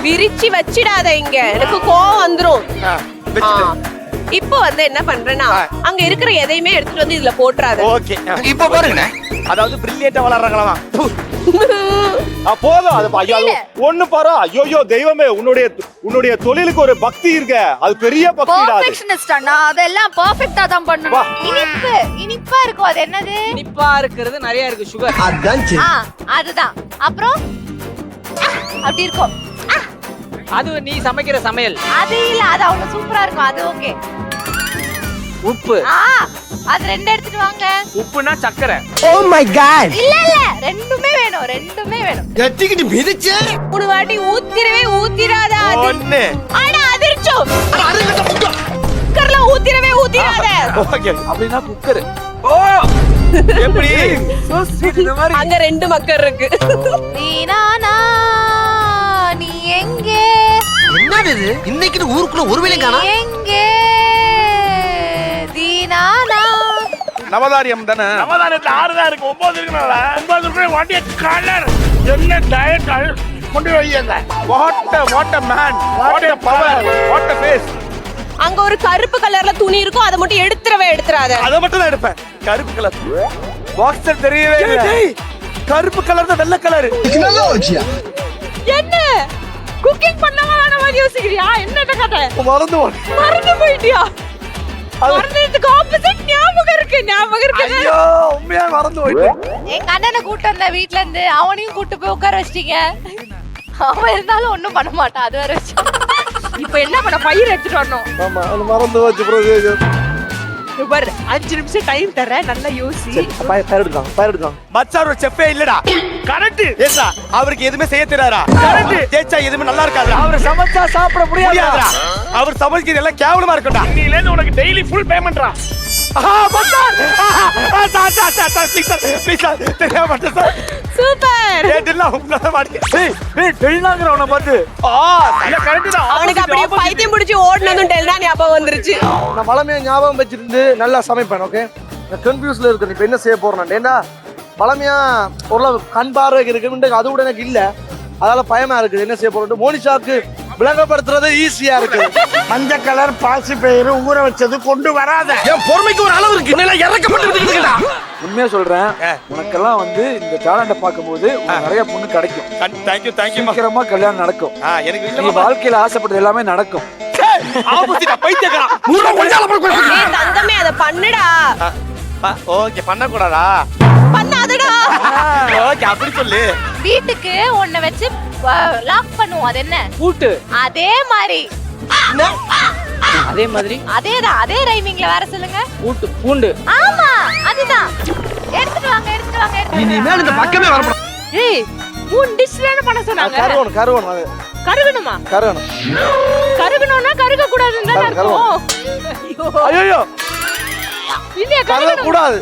விரிச்சி வச்சிடாத இங்க, எனக்கு கோவம் வந்துரும். இப்போ வந்து என்ன பண்றேன்னா அங்க இருக்கிற எதையுமே எடுத்துட்டு வந்து இதுல போட்டுறாத. ஓகே இப்ப பாருங்க, அதாவது பிரில்லியண்டா வளர்றாங்களா போதும். அது ஐயோ ஒண்ணு பாரு. ஐயோ தெய்வமே, உன்னுடைய தொழிலுக்கு ஒரு பக்தி இருக்க, அது பெரிய பக்திடா. பெர்ஃபெக்ஷனிஸ்ட் அண்ணா, அதெல்லாம் பெர்ஃபெக்ட்டா தான் பண்ணணும். இனிப்பா இருக்கும். அது என்னது? இனிப்பா இருக்கிறது நிறைய இருக்கு, சுகர். அதுதான். அப்புறம் அப்படி இருக்கும். அது நீ சமைக்கிற சமையல். அது இல்ல, அது அவ்வளவு சூப்பரா இருக்கும். அது ஓகே. உப்பு. அது ரெண்டு எடுத்துட்டு வாங்க. உப்புனா சக்கரை. Oh my God. இல்ல ரெண்டுமே வேணும், ரெண்டுமே வேணும். கட்டிக்கிட்டு மிதிச்சே 3 வாட்டி ஊத்திராத. ஒண்ணு. ஆனா அதிர்ச்சோம். குக்கர்ல ஊத்திராத. ஓகே. அப்படினா குக்கர். ஓ எப்படி? So sweet. இந்த மாதிரி அங்க 2 மக்கர் இருக்கு. நீனானா நீ எங்கே? என்னது இது? இன்னைக்கு ஊருக்குள்ள ஒரு வேளை காணோம். எங்கே தீனானா? நவதாரியம் தானே. நவதானியத்துல 6 தான் இருக்கு, 9 இருக்குனால 9 இருக்கு. வாட் எ கலர், என்ன டயட் கொண்டு வையங்க. What a man, what a power, what a face. அங்க ஒரு கருப்பு கலர்ல துணி இருக்கும், அதை மட்டும் எடுத்துறாத. அத மட்டும் தான் எடுப்பேன். கருப்பு கலர் பாக்ஸர் தெரியவே இல்ல. கருப்பு கலர் தான் வெள்ளை கலர். என்ன குக்கிங் பண்ணவா வேணாமா யோசிக்கிறியா? என்னட்ட கதை மறந்து போயிட்டியா? மறந்ததுக்கு ஆப்போசிட் ஞாபகம் இருக்கு. ஐயோ உண்மையா மறந்து போயிட்டேன். எங்க அண்ணனை கூட்டு வந்த வீட்ல இருந்து, அவனையும் கூட்டு போய் உட்கார வச்சிட்டீங்க. அவன் இருந்தாலும் ஒண்ணும் பண்ண மாட்டான். அது வேற வச்சு. இப்போ என்ன பண்ண? பயிர் எடுத்துட்டு வரணும். ஆமா, அது மறந்து போச்சு ப்ரோ. பாரு 5 நிமிஷம் டைம் தரேன், நல்லா யோசி. பயிர் எடுக்கலாம். மச்சான் ஒரு செஃப்பே இல்லடா. கரெக்ட். ஏசா அவருக்கு எதுமே செய்ய தெரியாதா? கரெக்ட். ஜெயிச்சா எதுமே நல்லா இருக்காதுடா. அவர் சமைச்சா சாப்பிட முடியாதுடா. அவர் சமைக்கிறது எல்லாம் கேவலமா இருக்கும்டா. இன்னில இருந்து உனக்கு டெய்லி ஃபுல் பேமெண்ட்ரா. மச்சான் சார் தெரியாம மாட்டேன் சார். சூப்பர். ஏடெல்லாம் உங்கள மாட்டே. ஏய் டெல்னாங்கறவன பாத்து. இல்ல கரெக்ட் தான். அவனுக்கு அப்படியே பைத்தியம் பிடிச்சி ஓடுனதும் டெல்னா ஞாபகம் வந்துருச்சு. நான் பழமையா ஞாபகம் வச்சிருந்து நல்லா சமைப்பேன். ஓகே, நான் கன்ஃபியூஸ்ல இருக்கேன். இப்போ என்ன செய்ய போறேன்? ஏன்னா பழமையா ஓரளவு கண் பார்வை இருக்கு, அது கூட எனக்கு இல்ல. அதால பயமா இருக்குது. என்ன செய்ய போறோம்? மோனிஷாக்கு விளங்கப்படுத்துறது ஈஸியா இருக்கு. மஞ்சள் கலர் பாசி பயிறு ஊற வச்சது கொண்டு வராத. என் பொறுமைக்கு ஒரு அளவு இருக்கு. நீ இறக்கப்பட்டு விட்டுக்கிட்டா. உண்மையா சொல்றேன், உனக்கெல்லாம் வந்து இந்த டாலண்ட பாக்கும்போது நிறைய பொண்ணு கிடைக்கும். थैंक यू சீக்கிரமா கல்யாணம் நடக்கும். எனக்கு நீ வாழ்க்கையில ஆசைப்பட்டது எல்லாமே நடக்கும். ஆபோசிட்டா பைத்தியக்காரா. ஏய் தங்கமே, அத பண்ணுடா. ஓகே, பண்ண கூடாதா? பண்ணாதடா. ஓகே, அப்படி சொல்லு. வீட்டுக்கு ஒண்ண வச்சு லாக் பண்ணுவோம். அது என்ன? பூட்டு. அதே மாதிரி. அதே மாதிரி. அதேதான். அதே ரைமிங்ல வேற சொல்லுங்க. பூட்டு. பூண்டு. ஆமா, அதுதான். எடுத்துட்டு வாங்க. இனிமேல் இந்த பக்கமே வரப்படாது. ஏய் மூணு டிஷ்ல பண்ண சொன்னாங்க. கருவணும் அது. கருகணுமா? கருகணும்னா கருக கூடாதுன்னு தான் அர்த்தம். ஐயோ இல்லையா? கருக கூடாது.